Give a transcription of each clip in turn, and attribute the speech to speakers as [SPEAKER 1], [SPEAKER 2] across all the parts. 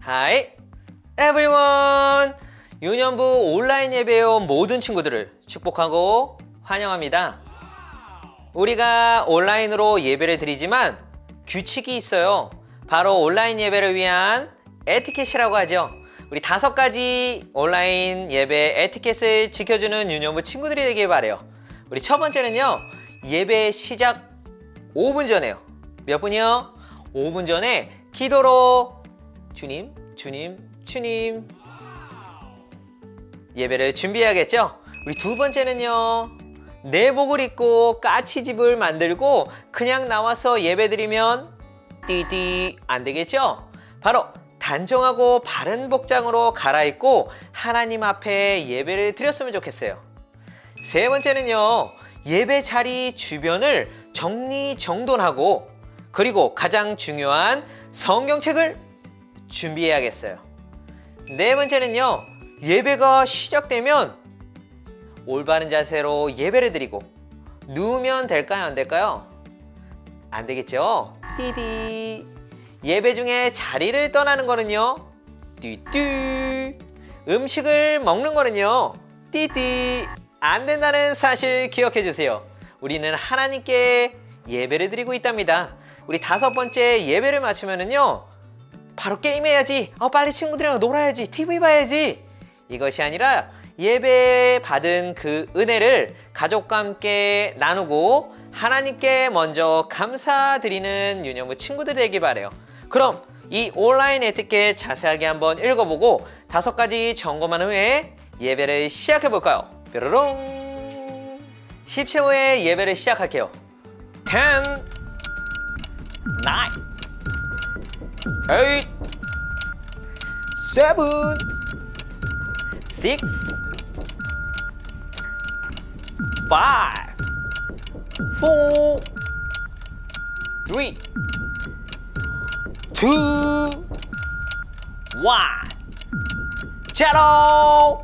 [SPEAKER 1] Hi everyone! 유년부 온라인 예배에 온 모든 친구들을 축복하고 환영합니다. 우리가 온라인으로 예배를 드리지만 규칙이 있어요. 바로 온라인 예배를 위한 에티켓이라고 하죠. 우리 5가지 온라인 예배 에티켓을 지켜주는 유년부 친구들이 되길 바래요. 우리 첫 번째는요, 예배 시작 5분 전에요. 몇 분이요? 5분 전에 기도로 주님, 주님, 주님 예배를 준비해야겠죠? 우리 두 번째는요, 내복을 입고 까치집을 만들고 그냥 나와서 예배드리면 띠띠 안 되겠죠? 바로 단정하고 바른 복장으로 갈아입고 하나님 앞에 예배를 드렸으면 좋겠어요. 세 번째는요, 예배 자리 주변을 정리정돈하고 그리고 가장 중요한 성경책을 준비해야겠어요. 네 번째는요, 예배가 시작되면 올바른 자세로 예배를 드리고 누우면 될까요? 안 될까요? 안 되겠죠? 띠디. 예배 중에 자리를 떠나는 거는요, 띠띠. 음식을 먹는 거는요, 띠띠. 안 된다는 사실 기억해 주세요. 우리는 하나님께 예배를 드리고 있답니다. 우리 5번째 예배를 마치면은요, 바로 게임해야지, 빨리 친구들이랑 놀아야지, TV 봐야지, 이것이 아니라 예배 받은 그 은혜를 가족과 함께 나누고 하나님께 먼저 감사드리는 유년부 친구들 되길 바래요. 그럼 이 온라인 에티켓 자세하게 한번 읽어보고 5가지 점검한 후에 예배를 시작해 볼까요? 뾰로롱. 10초 후에 예배를 시작할게요. 10, 9, 8, 7, 6, 5, 4, 3, 2, 1, 제로!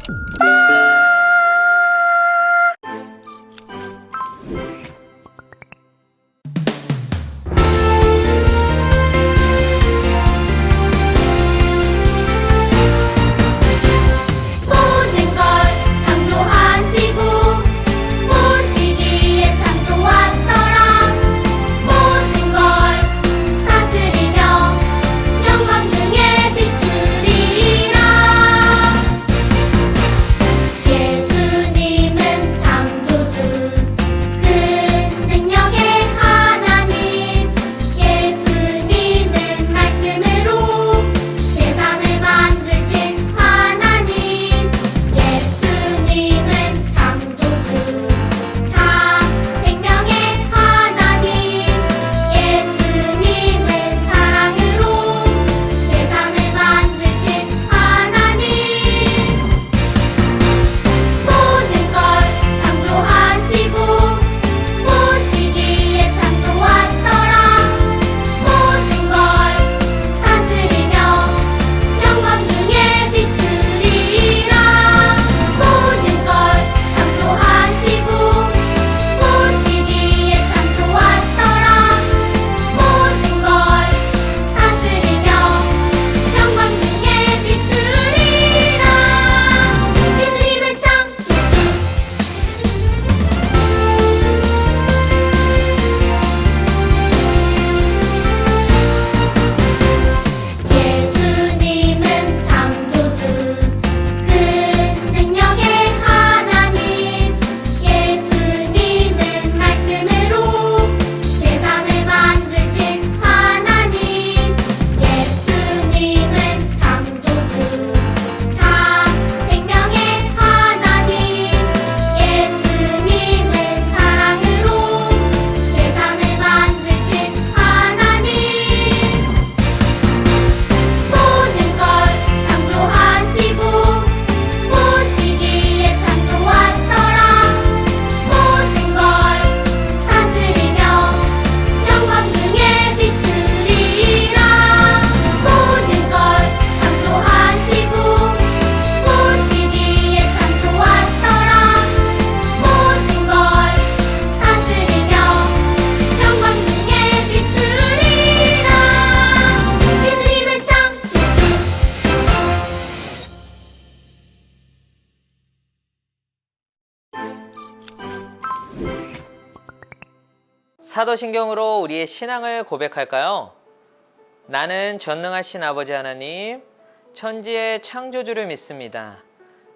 [SPEAKER 1] 사도신경으로 우리의 신앙을 고백할까요? 나는 전능하신 아버지 하나님, 천지의 창조주를 믿습니다.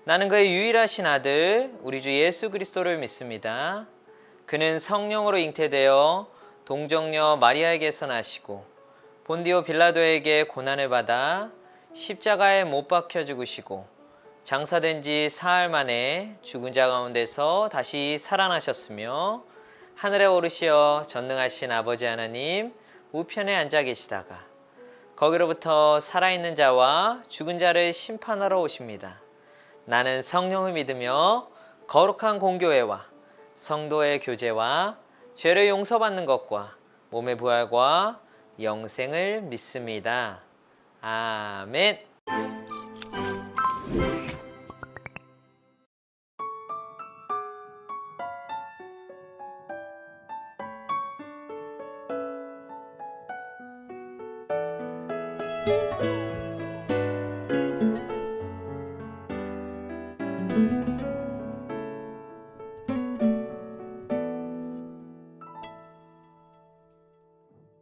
[SPEAKER 1] 나는 그의 유일하신 아들, 우리 주 예수 그리스도를 믿습니다. 그는 성령으로 잉태되어 동정녀 마리아에게서 나시고 본디오 빌라도에게 고난을 받아 십자가에 못 박혀 죽으시고 장사된 지 사흘 만에 죽은 자 가운데서 다시 살아나셨으며 하늘에 오르시어 전능하신 아버지 하나님 우편에 앉아 계시다가 거기로부터 살아있는 자와 죽은 자를 심판하러 오십니다. 나는 성령을 믿으며 거룩한 공교회와 성도의 교제와 죄를 용서받는 것과 몸의 부활과 영생을 믿습니다. 아멘.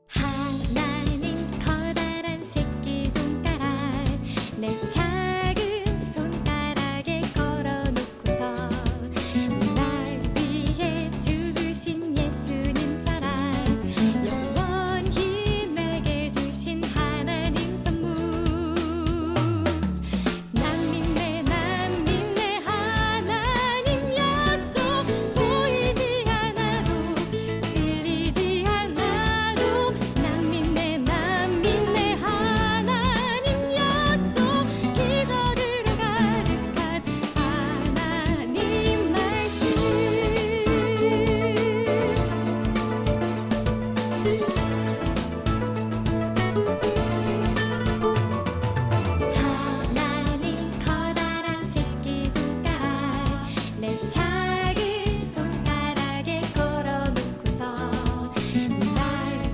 [SPEAKER 2] 하나님 커다란 새끼손가락 내 작은 손가락에 걸어놓고서 날 위해 죽으신 예수님 사랑 영원히 내게 주신 하나님 선물 난 믿네 하나님 약속 보이지 않아도 들리지 않아도 난 믿네 하나님 약속 기적으로 가득한 하나님 말씀 하나님 커다란 새끼손가락 내 작은 손가락에 걸어놓고서 날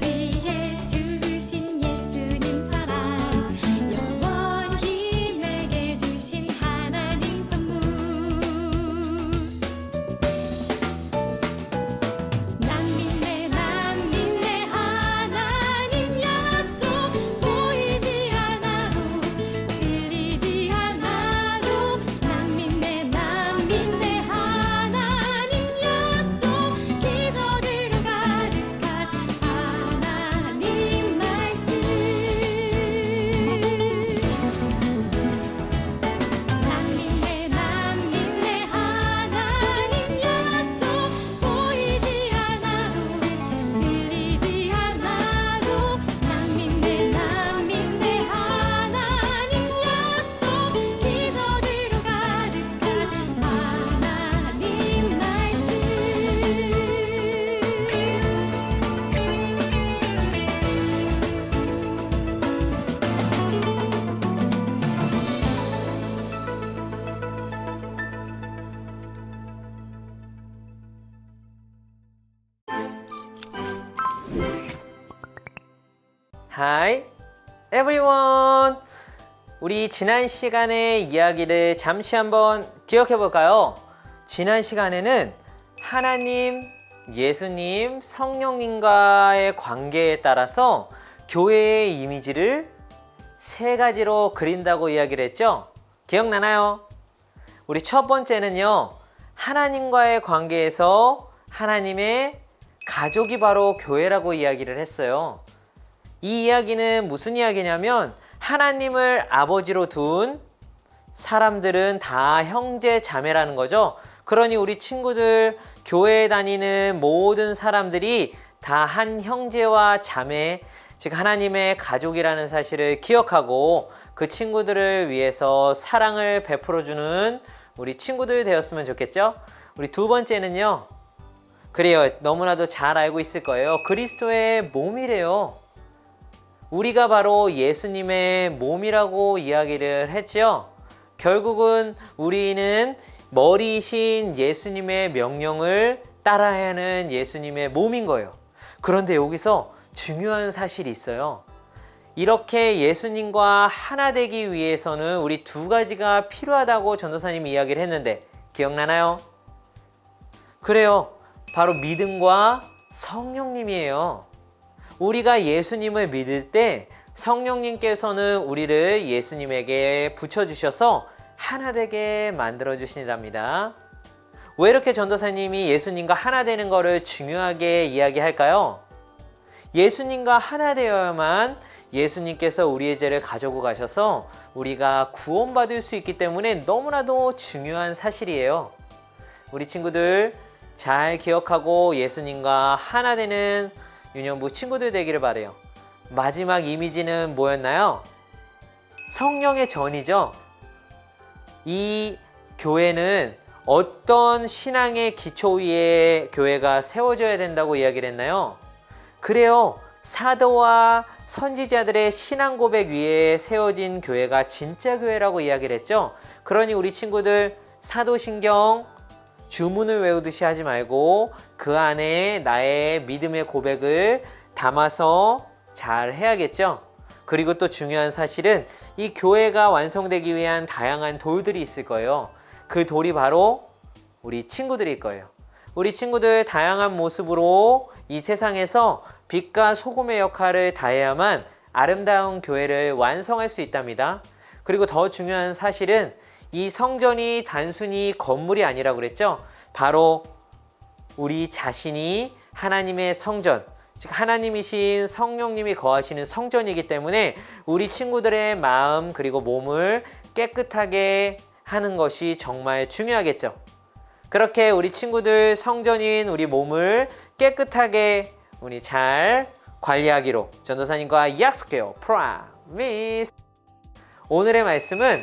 [SPEAKER 2] 위해 죽으신 예수님 사랑 영원히 내게 주신 하나님 선물 난 믿네 하나님 약속 보이지 않아도 들리지 않아도 난 믿네 하나님 약속 기적으로 가득한 하나님 말씀 난 믿네 하나님 약속 보이지 않아도 들리지 않아도 난 믿네 하나님 약속 기적으로 가득한 하나님 말씀
[SPEAKER 1] Hi everyone. 우리 지난 시간의 이야기를 잠시 한번 기억해 볼까요? 지난 시간에는 하나님, 예수님, 성령님과의 관계에 따라서 교회의 이미지를 세 가지로 그린다고 이야기를 했죠? 기억나나요? 우리 첫 번째는요, 하나님과의 관계에서 하나님의 가족이 바로 교회라고 이야기를 했어요. 이 이야기는 무슨 이야기냐면 하나님을 아버지로 둔 사람들은 다 형제 자매라는 거죠. 그러니 우리 친구들, 교회에 다니는 모든 사람들이 다 한 형제와 자매, 즉 하나님의 가족이라는 사실을 기억하고 그 친구들을 위해서 사랑을 베풀어주는 우리 친구들 되었으면 좋겠죠? 우리 두 번째는요, 그래요, 너무나도 잘 알고 있을 거예요. 그리스도의 몸이래요. 우리가 바로 예수님의 몸이라고 이야기를 했죠. 결국은 우리는 머리이신 예수님의 명령을 따라야 하는 예수님의 몸인 거예요. 그런데 여기서 중요한 사실이 있어요. 이렇게 예수님과 하나 되기 위해서는 우리 두 가지가 필요하다고 전도사님이 이야기를 했는데 기억나나요? 그래요. 바로 믿음과 성령님이에요. 우리가 예수님을 믿을 때 성령님께서는 우리를 예수님에게 붙여주셔서 하나 되게 만들어 주신답니다. 왜 이렇게 전도사님이 예수님과 하나 되는 것을 중요하게 이야기할까요? 예수님과 하나 되어야만 예수님께서 우리의 죄를 가지고 가셔서 우리가 구원받을 수 있기 때문에 너무나도 중요한 사실이에요. 우리 친구들 잘 기억하고 예수님과 하나 되는 유년부 친구들 되기를 바래요. 마지막 이미지는 뭐였나요? 성령의 전이죠. 이 교회는 어떤 신앙의 기초 위에 교회가 세워져야 된다고 이야기를 했나요? 그래요. 사도와 선지자들의 신앙 고백 위에 세워진 교회가 진짜 교회라고 이야기를 했죠. 그러니 우리 친구들 사도신경 주문을 외우듯이 하지 말고 그 안에 나의 믿음의 고백을 담아서 잘 해야겠죠. 그리고 또 중요한 사실은 이 교회가 완성되기 위한 다양한 돌들이 있을 거예요. 그 돌이 바로 우리 친구들일 거예요. 우리 친구들 다양한 모습으로 이 세상에서 빛과 소금의 역할을 다해야만 아름다운 교회를 완성할 수 있답니다. 그리고 더 중요한 사실은 이 성전이 단순히 건물이 아니라고 그랬죠. 바로 우리 자신이 하나님의 성전, 즉 하나님이신 성령님이 거하시는 성전이기 때문에 우리 친구들의 마음 그리고 몸을 깨끗하게 하는 것이 정말 중요하겠죠. 그렇게 우리 친구들 성전인 우리 몸을 깨끗하게 우리 잘 관리하기로 전도사님과 약속해요. Promise. 오늘의 말씀은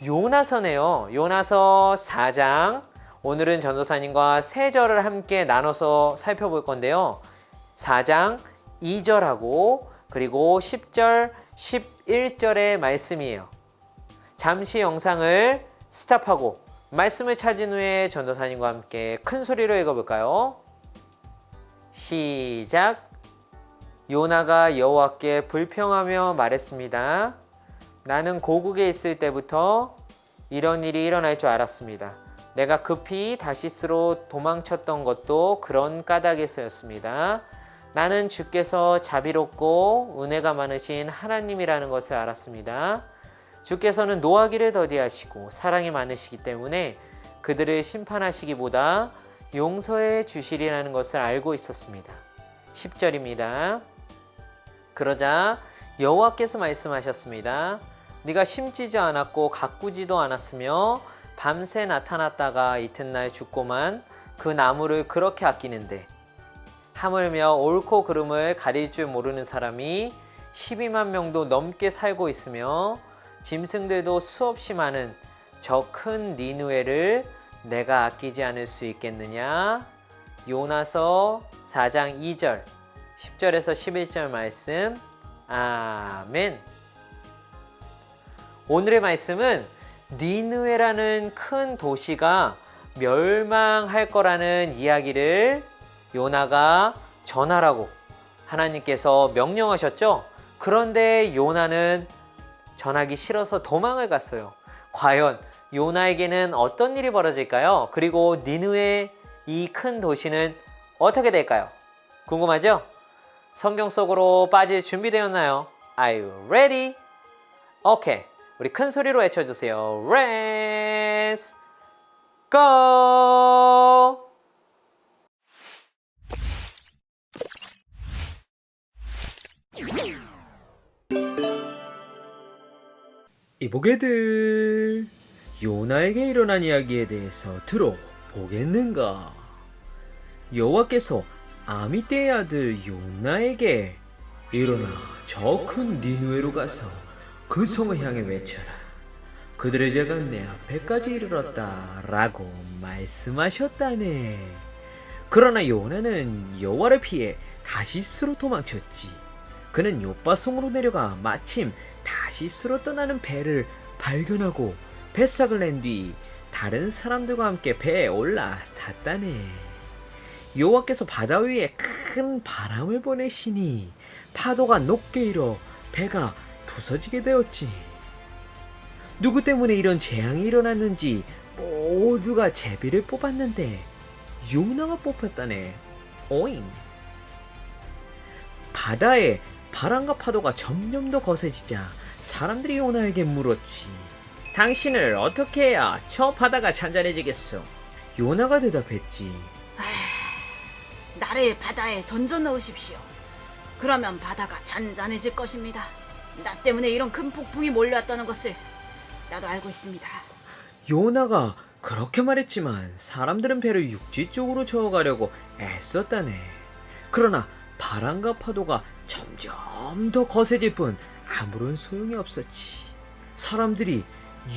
[SPEAKER 1] 요나서네요. 요나서 4장. 오늘은 전도사님과 세 절을 함께 나눠서 살펴볼 건데요. 4장 2절하고 그리고 10절, 11절의 말씀이에요. 잠시 영상을 스탑하고 말씀을 찾은 후에 전도사님과 함께 큰 소리로 읽어볼까요? 시작. 요나가 여호와께 불평하며 말했습니다. 나는 고국에 있을 때부터 이런 일이 일어날 줄 알았습니다. 내가 급히 다시스로 도망쳤던 것도 그런 까닭에서였습니다. 나는 주께서 자비롭고 은혜가 많으신 하나님이라는 것을 알았습니다. 주께서는 노하기를 더디하시고 사랑이 많으시기 때문에 그들을 심판하시기보다 용서해 주시리라는 것을 알고 있었습니다. 10절입니다. 그러자 여호와께서 말씀하셨습니다. 네가 심지도 않았고 가꾸지도 않았으며 밤새 나타났다가 이튿날 죽고만 그 나무를 그렇게 아끼는데 하물며 옳고 그름을 가릴 줄 모르는 사람이 12만 명도 넘게 살고 있으며 짐승들도 수없이 많은 저 큰 니느웨를 내가 아끼지 않을 수 있겠느냐? 요나서 4장 2절 10절에서 11절 말씀. 아멘. 오늘의 말씀은 니느웨라는 큰 도시가 멸망할 거라는 이야기를 요나가 전하라고 하나님께서 명령하셨죠. 그런데 요나는 전하기 싫어서 도망을 갔어요. 과연 요나에게는 어떤 일이 벌어질까요? 그리고 니느웨 이 큰 도시는 어떻게 될까요? 궁금하죠? 성경 속으로 빠질 준비되었나요? Are you ready? 오케이. 우리 큰 소리로 외쳐주세요. Let's go! 이보게들, 요나에게 일어난 이야기에 대해서 들어보겠는가? 여호와께서 아미떼의 아들 요나에게 일어나 저 큰 니느웨로 가서 그 성을 향해 외쳐라. 그들의 죄가 내 앞에까지 이르렀다 라고 말씀하셨다네. 그러나 요나는 여호와를 피해 다시스로 도망쳤지. 그는 요바성으로 내려가 마침 다시스로 떠나는 배를 발견하고 뱃삭을 낸 뒤 다른 사람들과 함께 배에 올라탔다네. 여호와께서 바다 위에 큰 바람을 보내시니 파도가 높게 일어 배가 부서지게 되었지. 누구 때문에 이런 재앙이 일어났는지 모두가 제비를 뽑았는데 요나가 뽑혔다네. 오잉. 바다에 바람과 파도가 점점 더 거세지자 사람들이 요나에게 물었지. 당신을 어떻게 해야 저 바다가 잔잔해지겠소? 요나가 대답했지.
[SPEAKER 3] 나를 바다에 던져 넣으십시오. 그러면 바다가 잔잔해질 것입니다. 나 때문에 이런 큰 폭풍이 몰려왔다는 것을 나도 알고 있습니다.
[SPEAKER 1] 요나가 그렇게 말했지만 사람들은 배를 육지 쪽으로 저어가려고 애썼다네. 그러나 바람과 파도가 점점 더 거세질 뿐 아무런 소용이 없었지. 사람들이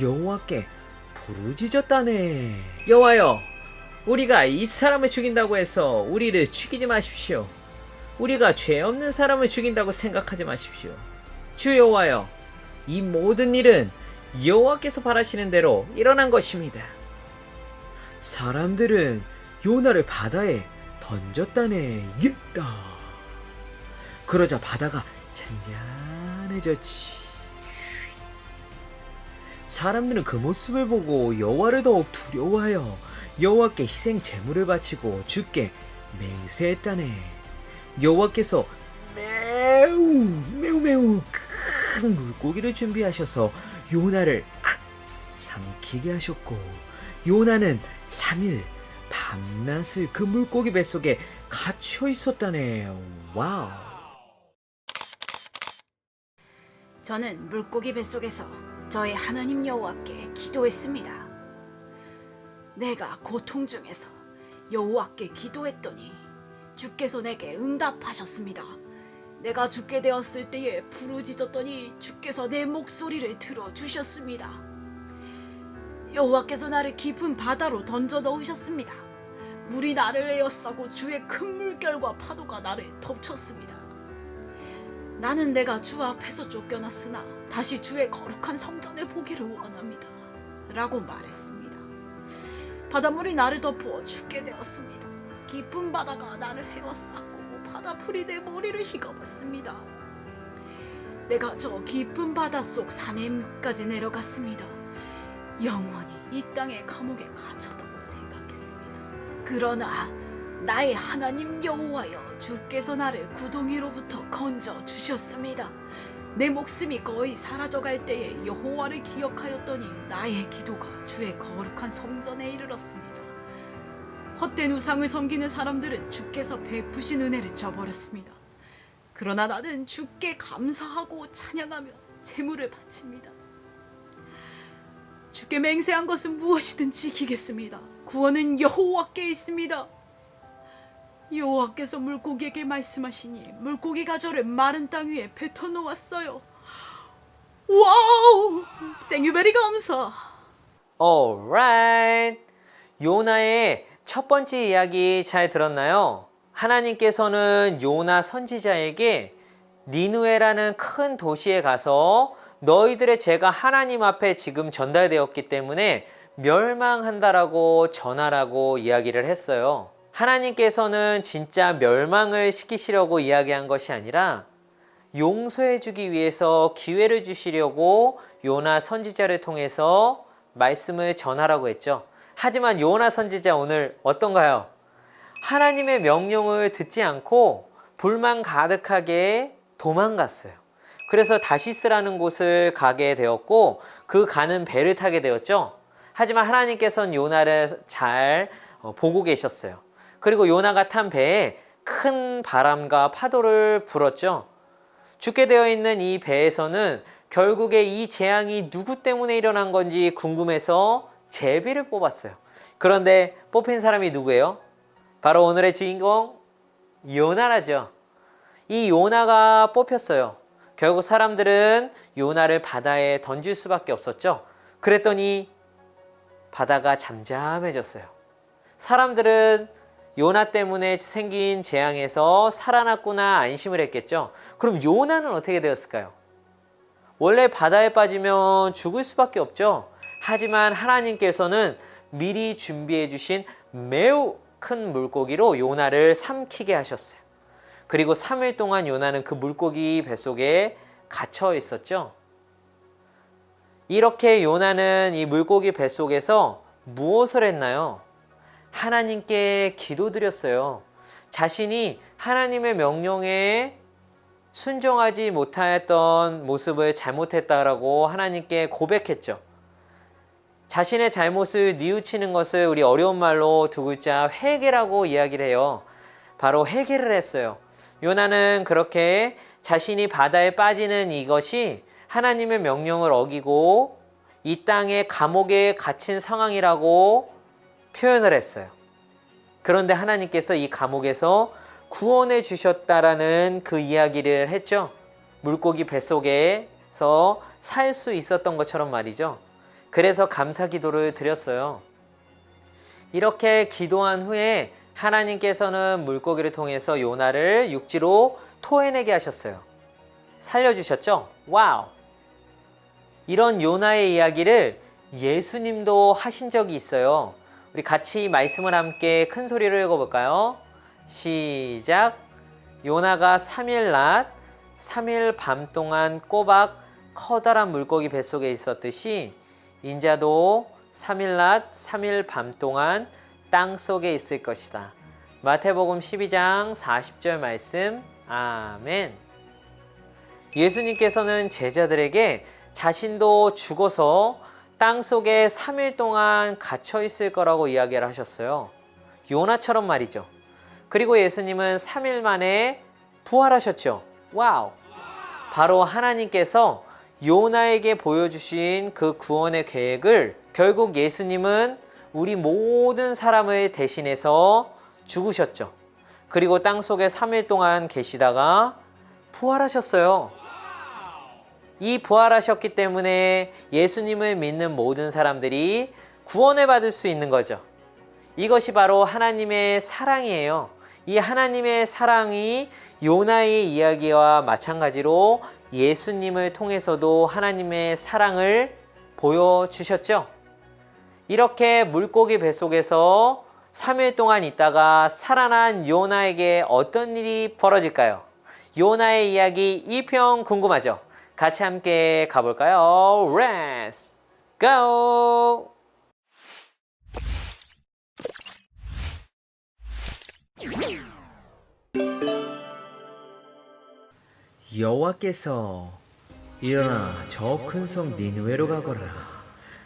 [SPEAKER 1] 여호와께 부르짖었다네. 여호와여, 우리가 이 사람을 죽인다고 해서 우리를 죽이지 마십시오. 우리가 죄 없는 사람을 죽인다고 생각하지 마십시오. 주 여호와여, 이 모든 일은 여호와께서 바라시는 대로 일어난 것입니다. 사람들은 요나를 바다에 던졌다네. 있다. 그러자 바다가 잔잔해졌지. 사람들은 그 모습을 보고 여호와를 더욱 두려워하여 여호와께 희생 제물을 바치고 주께 맹세했다네. 여호와께서 매우 큰 물고기를 준비하셔서 요나를 삼키게 하셨고, 요나는 3일 밤낮을 그 물고기 뱃속에 갇혀 있었다네. 와우.
[SPEAKER 3] 저는 물고기 뱃속에서 저의 하나님 여호와께 기도했습니다. 내가 고통 중에서 여호와께 기도했더니 주께서 내게 응답하셨습니다. 내가 죽게 되었을 때에 부르짖었더니 주께서 내 목소리를 들어주셨습니다. 여호와께서 나를 깊은 바다로 던져 넣으셨습니다. 물이 나를 에워싸고 주의 큰 물결과 파도가 나를 덮쳤습니다. 나는 내가 주 앞에서 쫓겨났으나 다시 주의 거룩한 성전을 보기를 원합니다. 라고 말했습니다. 바닷물이 나를 덮어 죽게 되었습니다. 깊은 바다가 나를 헤워쌌고 바다풀이 내 머리를 휘감았습니다. 내가 저 깊은 바닷속 사내까지 내려갔습니다. 영원히 이 땅의 감옥에 갇혔다고 생각했습니다. 그러나 나의 하나님 여호와여, 주께서 나를 구덩이로부터 건져 주셨습니다. 내 목숨이 거의 사라져갈 때에 여호와를 기억하였더니 나의 기도가 주의 거룩한 성전에 이르렀습니다. 헛된 우상을 섬기는 사람들은 주께서 베푸신 은혜를 저버렸습니다. 그러나 나는 주께 감사하고 찬양하며 제물을 바칩니다. 주께 맹세한 것은 무엇이든 지키겠습니다. 구원은 여호와께 있습니다. 여호와께서 물고기에게 말씀하시니 물고기가 저를 마른 땅 위에 뱉어 놓았어요. 와우! 생유베리 감사!
[SPEAKER 1] alright. 요나의 첫 번째 이야기 잘 들었나요? 하나님께서는 요나 선지자에게 니느웨라는 큰 도시에 가서 너희들의 죄가 하나님 앞에 지금 전달되었기 때문에 멸망한다라고 전하라고 이야기를 했어요. 하나님께서는 진짜 멸망을 시키시려고 이야기한 것이 아니라 용서해 주기 위해서 기회를 주시려고 요나 선지자를 통해서 말씀을 전하라고 했죠. 하지만 요나 선지자 오늘 어떤가요? 하나님의 명령을 듣지 않고 불만 가득하게 도망갔어요. 그래서 다시스라는 곳을 가게 되었고 그 가는 배를 타게 되었죠. 하지만 하나님께서는 요나를 잘 보고 계셨어요. 그리고 요나가 탄 배에 큰 바람과 파도를 불었죠. 죽게 되어 있는 이 배에서는 결국에 이 재앙이 누구 때문에 일어난 건지 궁금해서 제비를 뽑았어요. 그런데 뽑힌 사람이 누구예요? 바로 오늘의 주인공 요나라죠. 이 요나가 뽑혔어요. 결국 사람들은 요나를 바다에 던질 수밖에 없었죠. 그랬더니 바다가 잠잠해졌어요. 사람들은 요나 때문에 생긴 재앙에서 살아났구나 안심을 했겠죠. 그럼 요나는 어떻게 되었을까요? 원래 바다에 빠지면 죽을 수밖에 없죠. 하지만 하나님께서는 미리 준비해 주신 매우 큰 물고기로 요나를 삼키게 하셨어요. 그리고 3일 동안 요나는 그 물고기 뱃속에 갇혀 있었죠. 이렇게 요나는 이 물고기 뱃속에서 무엇을 했나요? 하나님께 기도드렸어요. 자신이 하나님의 명령에 순종하지 못했던 모습을 잘못했다라고 하나님께 고백했죠. 자신의 잘못을 뉘우치는 것을 우리 어려운 말로 두 글자 회개라고 이야기를 해요. 바로 회개를 했어요. 요나는 그렇게 자신이 바다에 빠지는 이것이 하나님의 명령을 어기고 이 땅의 감옥에 갇힌 상황이라고 표현을 했어요. 그런데 하나님께서 이 감옥에서 구원해 주셨다라는 그 이야기를 했죠. 물고기 뱃속에서 살 수 있었던 것처럼 말이죠. 그래서 감사 기도를 드렸어요. 이렇게 기도한 후에 하나님께서는 물고기를 통해서 요나를 육지로 토해내게 하셨어요. 살려주셨죠? 와우! 이런 요나의 이야기를 예수님도 하신 적이 있어요. 우리 같이 말씀을 함께 큰 소리로 읽어볼까요? 시작! 요나가 3일 낮, 3일 밤 동안 꼬박 커다란 물고기 뱃속에 있었듯이 인자도 3일 낮, 3일 밤 동안 땅 속에 있을 것이다. 마태복음 12장 40절 말씀. 아멘. 예수님께서는 제자들에게 자신도 죽어서 땅 속에 3일 동안 갇혀 있을 거라고 이야기를 하셨어요. 요나처럼 말이죠. 그리고 예수님은 3일 만에 부활하셨죠. 와우. 바로 하나님께서 요나에게 보여주신 그 구원의 계획을 결국 예수님은 우리 모든 사람을 대신해서 죽으셨죠. 그리고 땅 속에 3일 동안 계시다가 부활하셨어요. 이 부활하셨기 때문에 예수님을 믿는 모든 사람들이 구원을 받을 수 있는 거죠. 이것이 바로 하나님의 사랑이에요. 이 하나님의 사랑이 요나의 이야기와 마찬가지로 예수님을 통해서도 하나님의 사랑을 보여주셨죠. 이렇게 물고기 뱃속에서 3일 동안 있다가 살아난 요나에게 어떤 일이 벌어질까요? 요나의 이야기 2편 궁금하죠? 같이 함께 가볼까요? Let's go!
[SPEAKER 4] 여호와께서 일어나 저 큰 성 니느웨로 가거라.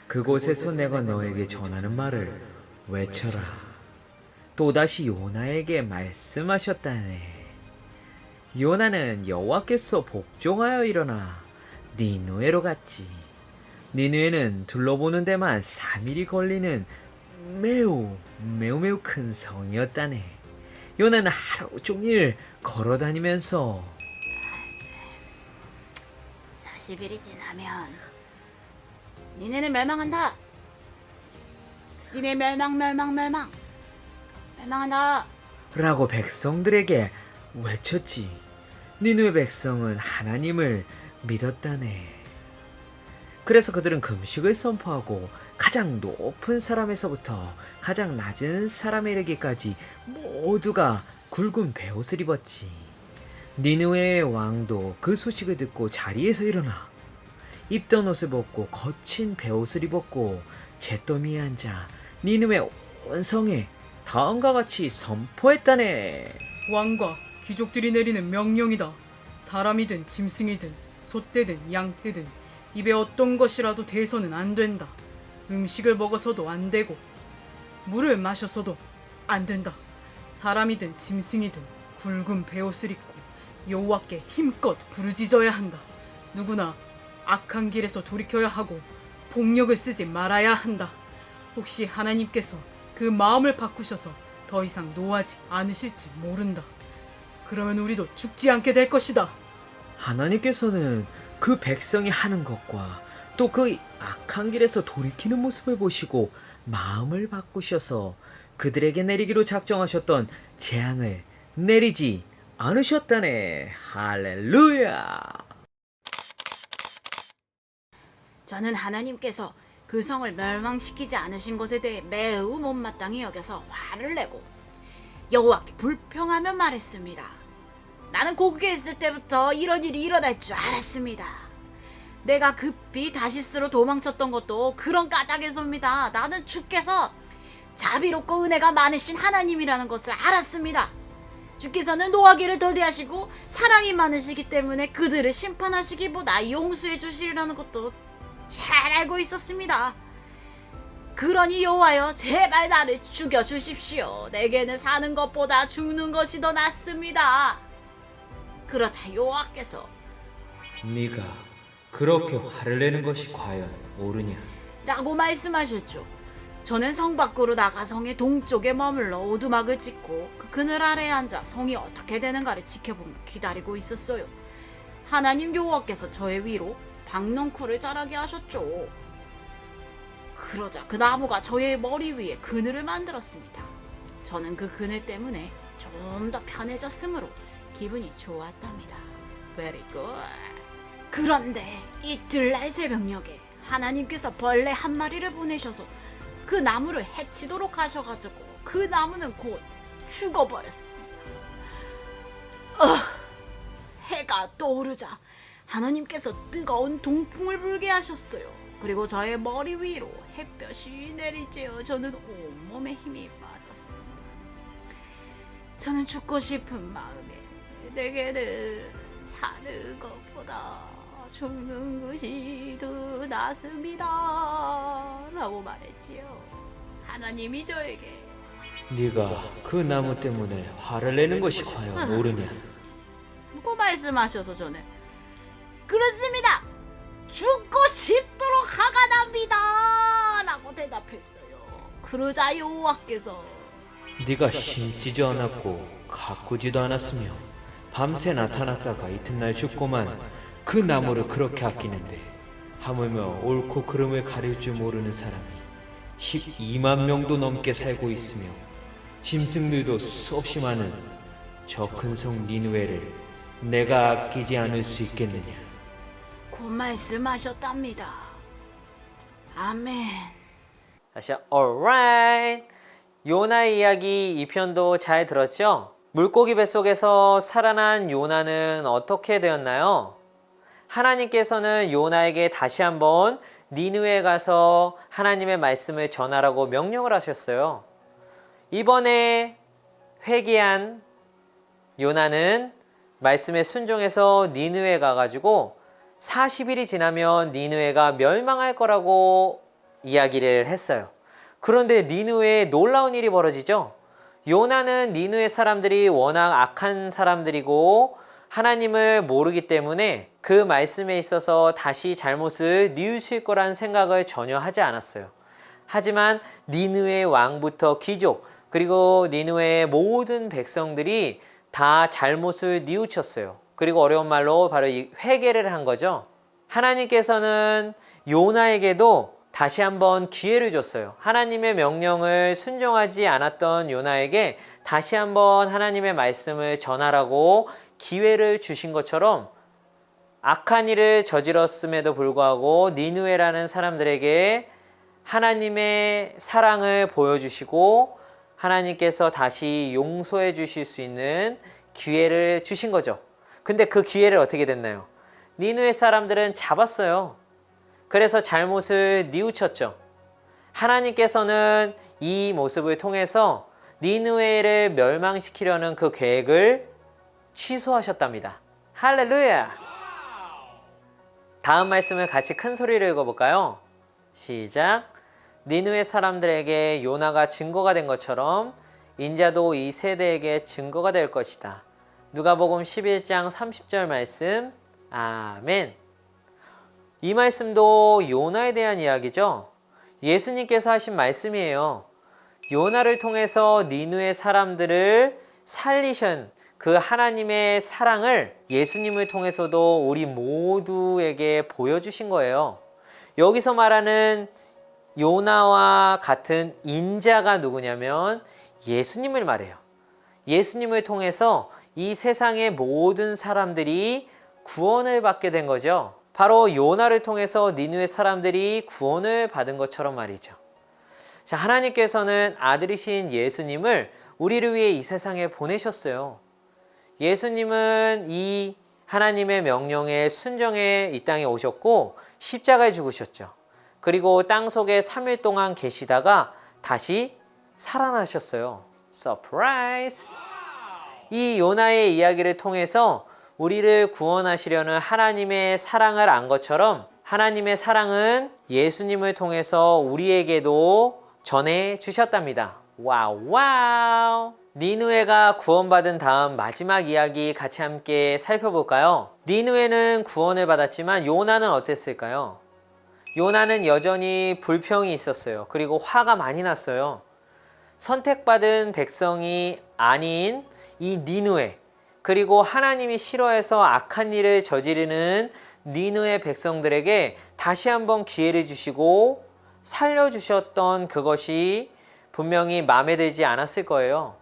[SPEAKER 4] 그곳에서 내가 너에게 전하는 말을 외쳐라. 또다시 요나에게 말씀하셨다네. 요나는 여호와께서 복종하여 일어나 니느웨로 갔지. 니느웨는 둘러보는 데만 3일이 걸리는 매우 큰 성이었다네. 요나는 하루 종일 걸어다니면서
[SPEAKER 3] 40일이 지나면 니네는 멸망한다. 니네 멸망한다.
[SPEAKER 4] 라고 백성들에게 외쳤지. 니느웨 백성은 하나님을 믿었다네. 그래서 그들은 금식을 선포하고 가장 높은 사람에서부터 가장 낮은 사람에 이르기까지 모두가 굵은 베옷을 입었지. 니느웨의 왕도 그 소식을 듣고 자리에서 일어나 입던 옷을 벗고 거친 베옷을 입었고 잿더미에 앉아 니느웨 온 성에 다음과 같이 선포했다네.
[SPEAKER 5] 왕과 귀족들이 내리는 명령이다. 사람이든 짐승이든 소떼든 양떼든 입에 어떤 것이라도 대서는 안 된다. 음식을 먹어서도 안 되고 물을 마셔서도 안 된다. 사람이든 짐승이든 굵은 베옷을 입고 여호와께 힘껏 부르짖어야 한다. 누구나 악한 길에서 돌이켜야 하고 폭력을 쓰지 말아야 한다. 혹시 하나님께서 그 마음을 바꾸셔서 더 이상 노하지 않으실지 모른다. 그러면 우리도 죽지 않게 될 것이다.
[SPEAKER 4] 하나님께서는 그 백성이 하는 것과 또 그 악한 길에서 돌이키는 모습을 보시고 마음을 바꾸셔서 그들에게 내리기로 작정하셨던 재앙을 내리지 않으셨다네. 할렐루야.
[SPEAKER 3] 저는 하나님께서 그 성을 멸망시키지 않으신 것에 대해 매우 못마땅히 여겨서 화를 내고 여호와께 불평하며 말했습니다. 나는 고국에 있을 때부터 이런 일이 일어날 줄 알았습니다. 내가 급히 다시스로 도망쳤던 것도 그런 까닭에서입니다. 나는 주께서 자비롭고 은혜가 많으신 하나님이라는 것을 알았습니다. 주께서는 노하기를 더디하시고 사랑이 많으시기 때문에 그들을 심판하시기보다 용서해 주시리라는 것도 잘 알고 있었습니다. 그러니 여호와여, 제발 나를 죽여 주십시오. 내게는 사는 것보다 죽는 것이 더 낫습니다. 그러자 여호와께서
[SPEAKER 4] 네가 그렇게 화를 내는 것이 과연 옳으냐?
[SPEAKER 3] 라고 말씀하셨죠. 저는 성 밖으로 나가 성의 동쪽에 머물러 오두막을 짓고 그 그늘 아래에 앉아 성이 어떻게 되는가를 지켜보며 기다리고 있었어요. 하나님 여호와께서 저의 위로 박넝쿨을 자라게 하셨죠. 그러자 그 나무가 저의 머리 위에 그늘을 만들었습니다. 저는 그 그늘 때문에 좀 더 편해졌으므로 기분이 좋았답니다. Very good. 그런데 이틀날 새벽녘에 하나님께서 벌레 한 마리를 보내셔서 그 나무를 해치도록 하셔가지고 그 나무는 곧 죽어버렸습니다. 해가 떠오르자 하나님께서 뜨거운 동풍을 불게 하셨어요. 그리고 저의 머리 위로 햇볕이 내리쬐어 저는 온몸에 힘이 빠졌습니다. 저는 죽고 싶은 마음에 내게는 사는 것보다 죽는 것이 더 낫습니다 라고 말했지요. 하나님이 저에게
[SPEAKER 4] 네가 그 나무 때문에 화를 내는 것이 과연 옳으냐?
[SPEAKER 3] 그 말씀하셔서 저는 그렇습니다. 죽고 싶도록 화가 납니다 라고 대답했어요. 그러자 여호와께서
[SPEAKER 4] 네가 심지도 않았고 가꾸지도 않았으며 밤새 나타났다가 이튿날 죽고만 그 나무를 그렇게 아끼는데 하물며 옳고 그름을 가릴 줄 모르는 사람이 12만 명도 넘게 살고 있으며 짐승들도 수없이 많은 저 큰 성 니느웨를 내가 아끼지 않을 수 있겠느냐?
[SPEAKER 3] 그 말씀하셨답니다. 아멘.
[SPEAKER 1] 다시 alright. 요나의 이야기 2편도 잘 들었죠? 물고기 뱃속에서 살아난 요나는 어떻게 되었나요? 하나님께서는 요나에게 다시 한번 니느웨에 가서 하나님의 말씀을 전하라고 명령을 하셨어요. 이번에 회개한 요나는 말씀에 순종해서 니느웨에 가가지고 40일이 지나면 니느웨가 멸망할 거라고 이야기를 했어요. 그런데 니느웨에 놀라운 일이 벌어지죠. 요나는 니느웨 사람들이 워낙 악한 사람들이고 하나님을 모르기 때문에 그 말씀에 있어서 다시 잘못을 뉘우칠 거란 생각을 전혀 하지 않았어요. 하지만 니느웨 왕부터 귀족 그리고 니느웨의 모든 백성들이 다 잘못을 뉘우쳤어요. 그리고 어려운 말로 바로 이 회개를 한 거죠. 하나님께서는 요나에게도 다시 한번 기회를 줬어요. 하나님의 명령을 순종하지 않았던 요나에게 다시 한번 하나님의 말씀을 전하라고 기회를 주신 것처럼 악한 일을 저질렀음에도 불구하고 니느웨라는 사람들에게 하나님의 사랑을 보여주시고 하나님께서 다시 용서해 주실 수 있는 기회를 주신 거죠. 근데 그 기회를 어떻게 됐나요? 니느웨 사람들은 잡았어요. 그래서 잘못을 뉘우쳤죠. 하나님께서는 이 모습을 통해서 니느웨를 멸망시키려는 그 계획을 취소하셨답니다. 할렐루야! 다음 말씀을 같이 큰 소리로 읽어볼까요? 시작! 니느웨 사람들에게 요나가 증거가 된 것처럼 인자도 이 세대에게 증거가 될 것이다. 누가복음 11장 30절 말씀. 아멘. 이 말씀도 요나에 대한 이야기죠. 예수님께서 하신 말씀이에요. 요나를 통해서 니느웨 사람들을 살리신 그 하나님의 사랑을 예수님을 통해서도 우리 모두에게 보여주신 거예요. 여기서 말하는 요나와 같은 인자가 누구냐면 예수님을 말해요. 예수님을 통해서 이 세상의 모든 사람들이 구원을 받게 된 거죠. 바로 요나를 통해서 니느웨 사람들이 구원을 받은 것처럼 말이죠. 자, 하나님께서는 아들이신 예수님을 우리를 위해 이 세상에 보내셨어요. 예수님은 이 하나님의 명령에 순종해 이 땅에 오셨고 십자가에 죽으셨죠. 그리고 땅 속에 3일 동안 계시다가 다시 살아나셨어요. 서프라이즈! 이 요나의 이야기를 통해서 우리를 구원하시려는 하나님의 사랑을 안 것처럼 하나님의 사랑은 예수님을 통해서 우리에게도 전해 주셨답니다. 와우 와우. 니느웨가 구원받은 다음 마지막 이야기 같이 함께 살펴볼까요? 니느웨는 구원을 받았지만 요나는 어땠을까요? 요나는 여전히 불평이 있었어요. 그리고 화가 많이 났어요. 선택받은 백성이 아닌 이 니느웨, 그리고 하나님이 싫어해서 악한 일을 저지르는 니느웨 백성들에게 다시 한번 기회를 주시고 살려주셨던 그것이 분명히 마음에 들지 않았을 거예요.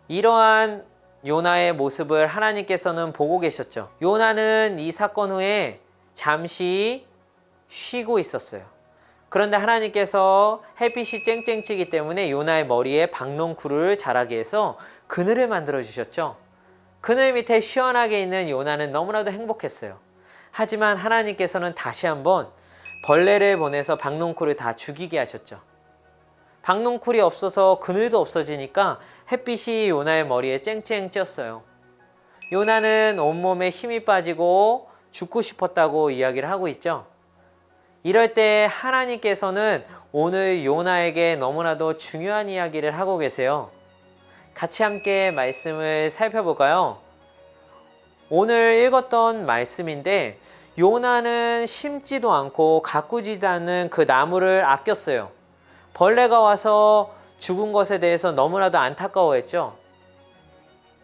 [SPEAKER 1] 이러한 요나의 모습을 하나님께서는 보고 계셨죠. 요나는 이 사건 후에 잠시 쉬고 있었어요. 그런데 하나님께서 햇빛이 쨍쨍 찌기 때문에 요나의 머리에 박농쿨을 자라게 해서 그늘을 만들어 주셨죠. 그늘 밑에 시원하게 있는 요나는 너무나도 행복했어요. 하지만 하나님께서는 다시 한번 벌레를 보내서 박농쿨을 다 죽이게 하셨죠. 박농쿨이 없어서 그늘도 없어지니까 햇빛이 요나의 머리에 쨍쨍 쪘어요. 요나는 온몸에 힘이 빠지고 죽고 싶었다고 이야기를 하고 있죠. 이럴 때 하나님께서는 오늘 요나에게 너무나도 중요한 이야기를 하고 계세요. 같이 함께 말씀을 살펴볼까요? 오늘 읽었던 말씀인데 요나는 심지도 않고 가꾸지도 않는 그 나무를 아꼈어요. 벌레가 와서 죽은 것에 대해서 너무나도 안타까워했죠.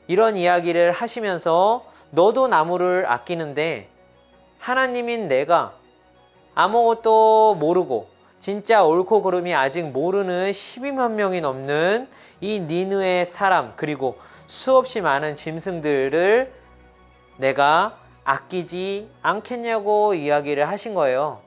[SPEAKER 1] 이런 이야기를 하시면서 너도 나무를 아끼는데 하나님인 내가 아무것도 모르고 진짜 옳고 그름이 아직 모르는 12만 명이 넘는 이 니느웨 사람, 그리고 수없이 많은 짐승들을 내가 아끼지 않겠냐고 이야기를 하신 거예요.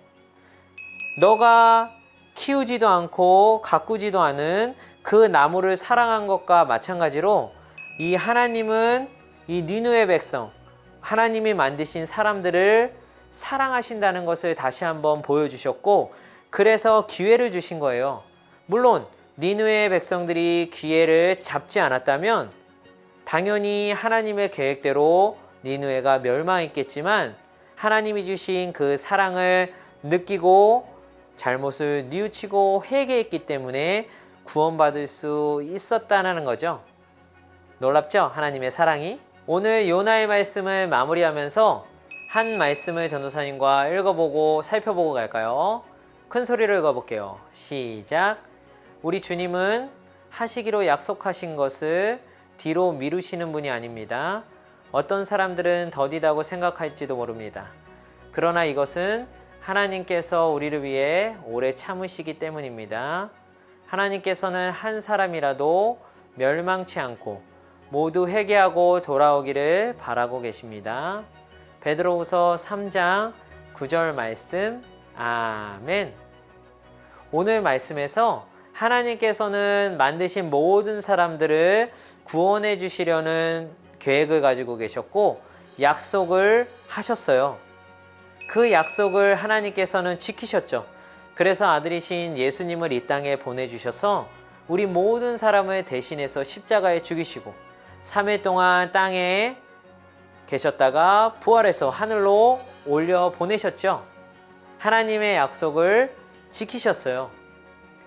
[SPEAKER 1] 너가 키우지도 않고 가꾸지도 않은 그 나무를 사랑한 것과 마찬가지로 이 하나님은 이 니느웨 백성, 하나님이 만드신 사람들을 사랑하신다는 것을 다시 한번 보여주셨고, 그래서 기회를 주신 거예요. 물론 니느웨 백성들이 기회를 잡지 않았다면 당연히 하나님의 계획대로 니느웨가 멸망했겠지만 하나님이 주신 그 사랑을 느끼고 잘못을 뉘우치고 회개했기 때문에 구원받을 수 있었다는 거죠. 놀랍죠? 하나님의 사랑이. 오늘 요나의 말씀을 마무리하면서 한 말씀을 전도사님과 읽어보고 살펴보고 갈까요? 큰 소리로 읽어볼게요. 시작. 우리 주님은 하시기로 약속하신 것을 뒤로 미루시는 분이 아닙니다. 어떤 사람들은 더디다고 생각할지도 모릅니다. 그러나 이것은 하나님께서 우리를 위해 오래 참으시기 때문입니다. 하나님께서는 한 사람이라도 멸망치 않고 모두 회개하고 돌아오기를 바라고 계십니다. 베드로후서 3장 9절 말씀. 아멘. 오늘 말씀에서 하나님께서는 만드신 모든 사람들을 구원해 주시려는 계획을 가지고 계셨고 약속을 하셨어요. 그 약속을 하나님께서는 지키셨죠. 그래서 아들이신 예수님을 이 땅에 보내주셔서 우리 모든 사람을 대신해서 십자가에 죽이시고 3일 동안 땅에 계셨다가 부활해서 하늘로 올려 보내셨죠. 하나님의 약속을 지키셨어요.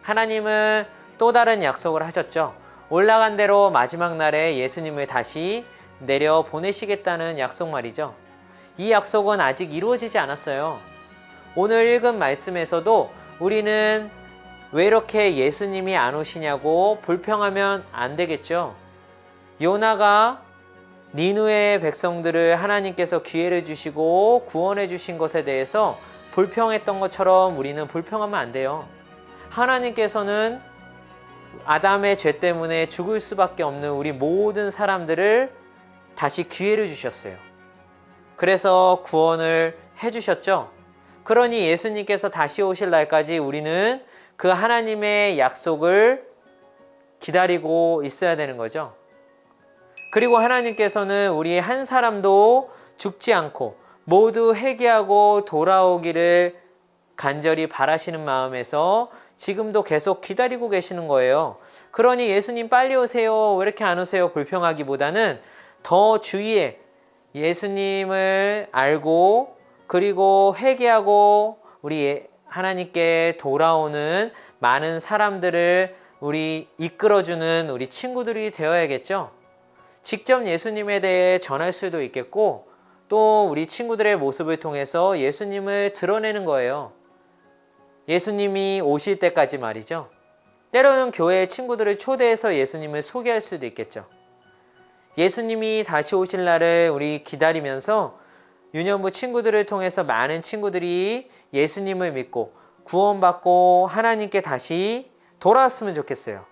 [SPEAKER 1] 하나님은 또 다른 약속을 하셨죠. 올라간 대로 마지막 날에 예수님을 다시 내려 보내시겠다는 약속 말이죠. 이 약속은 아직 이루어지지 않았어요. 오늘 읽은 말씀에서도 우리는 왜 이렇게 예수님이 안 오시냐고 불평하면 안 되겠죠. 요나가 니느웨의 백성들을 하나님께서 기회를 주시고 구원해 주신 것에 대해서 불평했던 것처럼 우리는 불평하면 안 돼요. 하나님께서는 아담의 죄 때문에 죽을 수밖에 없는 우리 모든 사람들을 다시 기회를 주셨어요. 그래서 구원을 해주셨죠. 그러니 예수님께서 다시 오실 날까지 우리는 그 하나님의 약속을 기다리고 있어야 되는 거죠. 그리고 하나님께서는 우리 한 사람도 죽지 않고 모두 회개하고 돌아오기를 간절히 바라시는 마음에서 지금도 계속 기다리고 계시는 거예요. 그러니 예수님 빨리 오세요. 왜 이렇게 안 오세요? 불평하기보다는 더 주위에 예수님을 알고 그리고 회개하고 우리 하나님께 돌아오는 많은 사람들을 우리 이끌어주는 우리 친구들이 되어야겠죠. 직접 예수님에 대해 전할 수도 있겠고 또 우리 친구들의 모습을 통해서 예수님을 드러내는 거예요. 예수님이 오실 때까지 말이죠. 때로는 교회 친구들을 초대해서 예수님을 소개할 수도 있겠죠. 예수님이 다시 오실 날을 우리 기다리면서 유년부 친구들을 통해서 많은 친구들이 예수님을 믿고 구원받고 하나님께 다시 돌아왔으면 좋겠어요.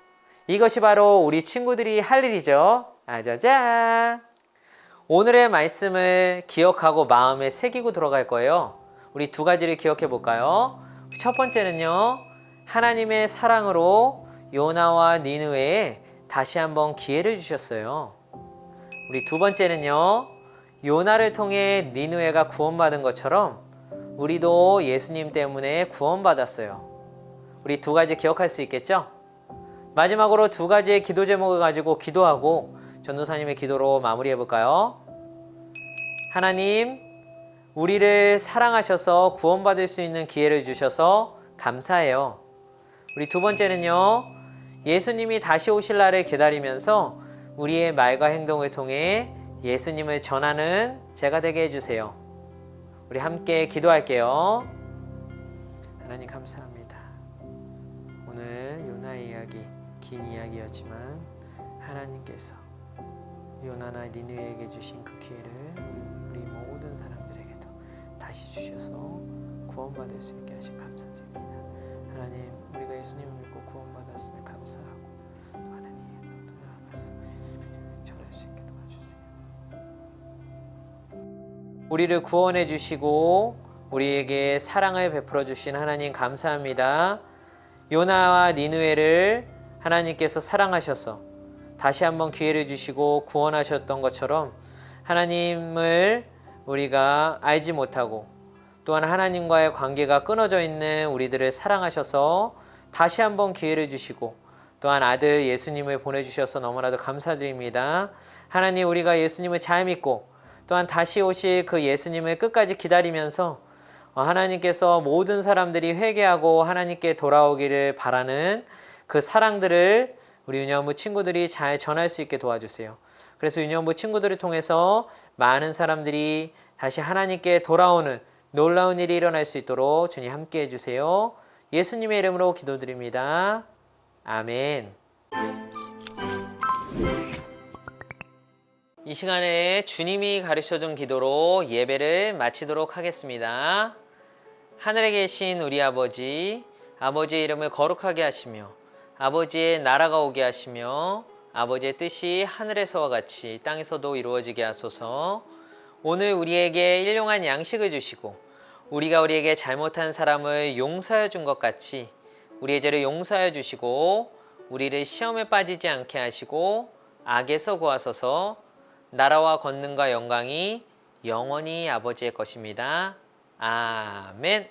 [SPEAKER 1] 이것이 바로 우리 친구들이 할 일이죠. 아자자. 오늘의 말씀을 기억하고 마음에 새기고 들어갈 거예요. 우리 두 가지를 기억해 볼까요? 첫 번째는요. 하나님의 사랑으로 요나와 니느웨에 다시 한번 기회를 주셨어요. 우리 두 번째는요. 요나를 통해 니느웨가 구원받은 것처럼 우리도 예수님 때문에 구원받았어요. 우리 두 가지 기억할 수 있겠죠? 마지막으로 두 가지의 기도 제목을 가지고 기도하고 전도사님의 기도로 마무리해 볼까요? 하나님, 우리를 사랑하셔서 구원받을 수 있는 기회를 주셔서 감사해요. 우리 두 번째는요. 예수님이 다시 오실 날을 기다리면서 우리의 말과 행동을 통해 예수님을 전하는 제가 되게 해주세요. 우리 함께 기도할게요. 하나님 감사합니다. 오늘 요나의 이야기, 긴 이야기였지만 하나님께서 요나나 니느웨에게 주신 그 기회를 우리 모든 사람들에게도 다시 주셔서 구원받을 수 있게 하신 감사드립니다. 하나님, 우리가 예수님을 믿고 구원받았음에 감사하고 또 하나님 또 나아가서 전할 수 있게 도와주세요. 우리를 구원해 주시고 우리에게 사랑을 베풀어 주신 하나님 감사합니다. 요나와 니느웨를 하나님께서 사랑하셔서 다시 한번 기회를 주시고 구원하셨던 것처럼 하나님을 우리가 알지 못하고 또한 하나님과의 관계가 끊어져 있는 우리들을 사랑하셔서 다시 한번 기회를 주시고 또한 아들 예수님을 보내주셔서 너무나도 감사드립니다. 하나님, 우리가 예수님을 잘 믿고 또한 다시 오실 그 예수님을 끝까지 기다리면서 하나님께서 모든 사람들이 회개하고 하나님께 돌아오기를 바라는 그 사랑들을 우리 유년부 친구들이 잘 전할 수 있게 도와주세요. 그래서 유년부 친구들을 통해서 많은 사람들이 다시 하나님께 돌아오는 놀라운 일이 일어날 수 있도록 주님 함께 해주세요. 예수님의 이름으로 기도드립니다. 아멘. 이 시간에 주님이 가르쳐준 기도로 예배를 마치도록 하겠습니다. 하늘에 계신 우리 아버지, 아버지의 이름을 거룩하게 하시며 아버지의 나라가 오게 하시며 아버지의 뜻이 하늘에서와 같이 땅에서도 이루어지게 하소서. 오늘 우리에게 일용할 양식을 주시고 우리가 우리에게 잘못한 사람을 용서해 준 것 같이 우리의 죄를 용서해 주시고 우리를 시험에 빠지지 않게 하시고 악에서 구하소서. 나라와 권능과 영광이 영원히 아버지의 것입니다. 아멘.